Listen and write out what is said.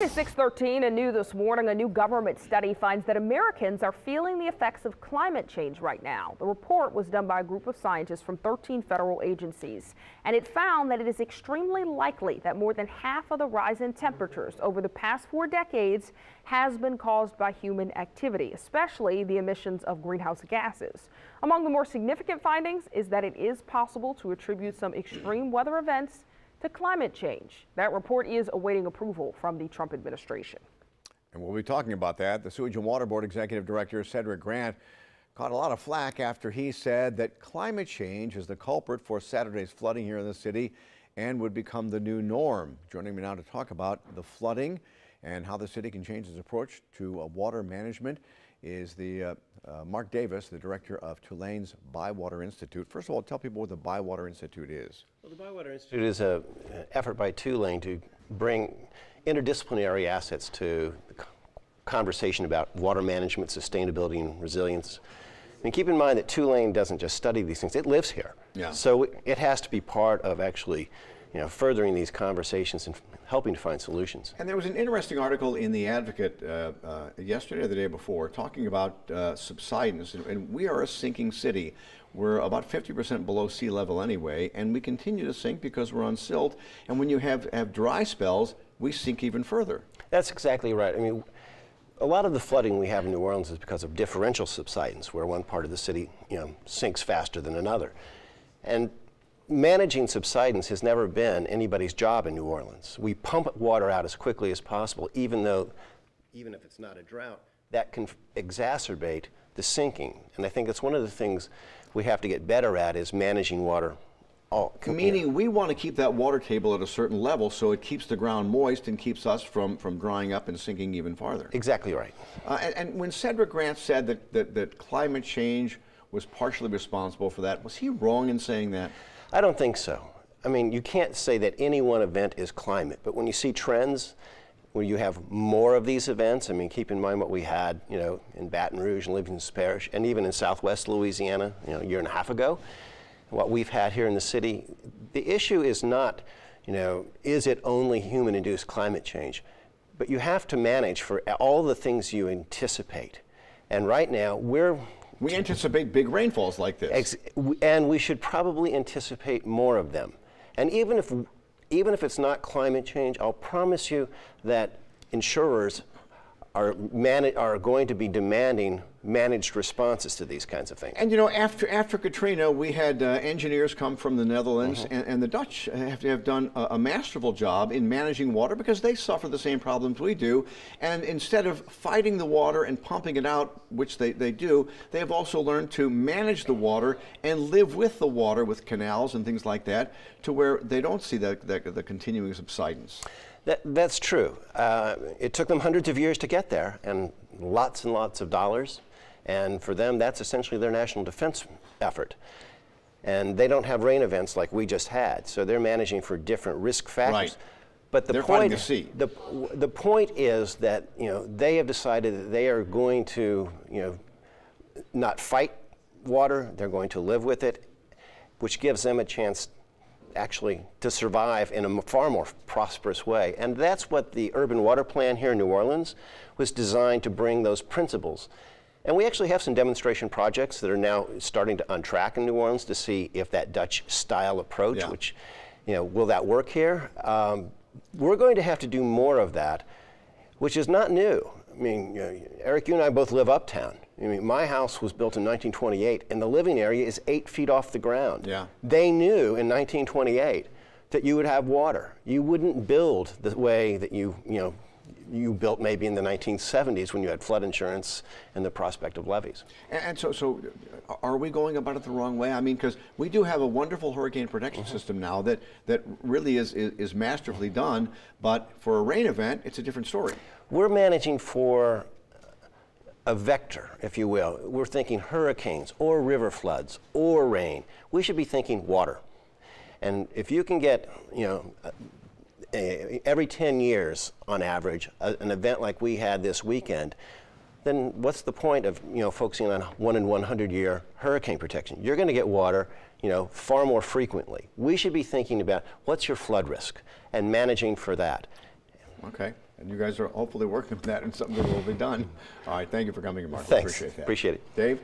It's 6:13 and new this morning. A new government study finds that Americans are feeling the effects of climate change right now. The report was done by a group of scientists from 13 federal agencies, and it found that it is extremely likely that more than half of the rise in temperatures over the past 4 decades has been caused by human activity, especially the emissions of greenhouse gases. Among the more significant findings is that it is possible to attribute some extreme weather events to climate change. That report is awaiting approval from the Trump administration. And we'll be talking about that. The Sewage and Water Board Executive Director Cedric Grant caught a lot of flack after he said that climate change is the culprit for Saturday's flooding here in the city and would become the new norm. Joining me now to talk about the flooding and how the city can change its approach to water management is the Mark Davis, the director of Tulane's Bywater Institute. First of all, tell people what the Bywater Institute is. Well, the Bywater Institute is an effort by Tulane to bring interdisciplinary assets to the conversation about water management, sustainability, and resilience. And keep in mind that Tulane doesn't just study these things, it lives here. Yeah. So it has to be part of actually furthering these conversations and helping to find solutions. And there was an interesting article in The Advocate yesterday or the day before talking about subsidence, and we are a sinking city. We're about 50% below sea level anyway, and we continue to sink because we're on silt, and when you have dry spells, we sink even further. That's exactly right. I mean, a lot of the flooding we have in New Orleans is because of differential subsidence, where one part of the city sinks faster than another. And managing subsidence has never been anybody's job in New Orleans. We pump water out as quickly as possible, even if it's not a drought, that can exacerbate the sinking. And I think that's one of the things we have to get better at is managing water. Meaning we want to keep that water table at a certain level so it keeps the ground moist and keeps us from drying up and sinking even farther. Exactly right. And when Cedric Grant said that climate change was partially responsible for that, was he wrong in saying that? I don't think so. I mean, you can't say that any one event is climate, but when you see trends, where you have more of these events, I mean, keep in mind what we had, in Baton Rouge and Livingston Parish, and even in Southwest Louisiana, a year and a half ago, what we've had here in the city. The issue is not, is it only human-induced climate change, but you have to manage for all the things you anticipate. And right now, we anticipate big rainfalls like this. And we should probably anticipate more of them. And even if it's not climate change, I'll promise you that insurers are going to be demanding managed responses to these kinds of things. And after Katrina, we had engineers come from the Netherlands, and the Dutch have done a masterful job in managing water because they suffer the same problems we do. And instead of fighting the water and pumping it out, which they do, they have also learned to manage the water and live with the water with canals and things like that to where they don't see the continuing subsidence. That's true. It took them hundreds of years to get there and lots of dollars. And for them, that's essentially their national defense effort. And they don't have rain events like we just had, so they're managing for different risk factors. Right. But the point is that they have decided that they are going to not fight water, they're going to live with it, which gives them a chance actually to survive in a far more prosperous way. And that's what the Urban Water Plan here in New Orleans was designed to bring those principles. And we actually have some demonstration projects that are now starting to untrack in New Orleans to see if that Dutch style approach, which, will that work here? We're going to have to do more of that, which is not new. I mean, Eric, you and I both live uptown. I mean, my house was built in 1928, and the living area is 8 feet off the ground. Yeah. They knew in 1928 that you would have water. You wouldn't build the way that you built maybe in the 1970s when you had flood insurance and the prospect of levees. And so are we going about it the wrong way? I mean, because we do have a wonderful hurricane protection system now that really is masterfully done, but for a rain event, it's a different story. We're managing for a vector, if you will. We're thinking hurricanes or river floods or rain. We should be thinking water. And if you can get, every 10 years on average, an event like we had this weekend, then what's the point of focusing on 1 in 100 year hurricane protection? You're going to get water far more frequently. We should be thinking about what's your flood risk and managing for that. Okay. And you guys are hopefully working on that and something that will be done. All right, thank you for coming in, Mark. Thanks. Appreciate that. Appreciate it. Dave?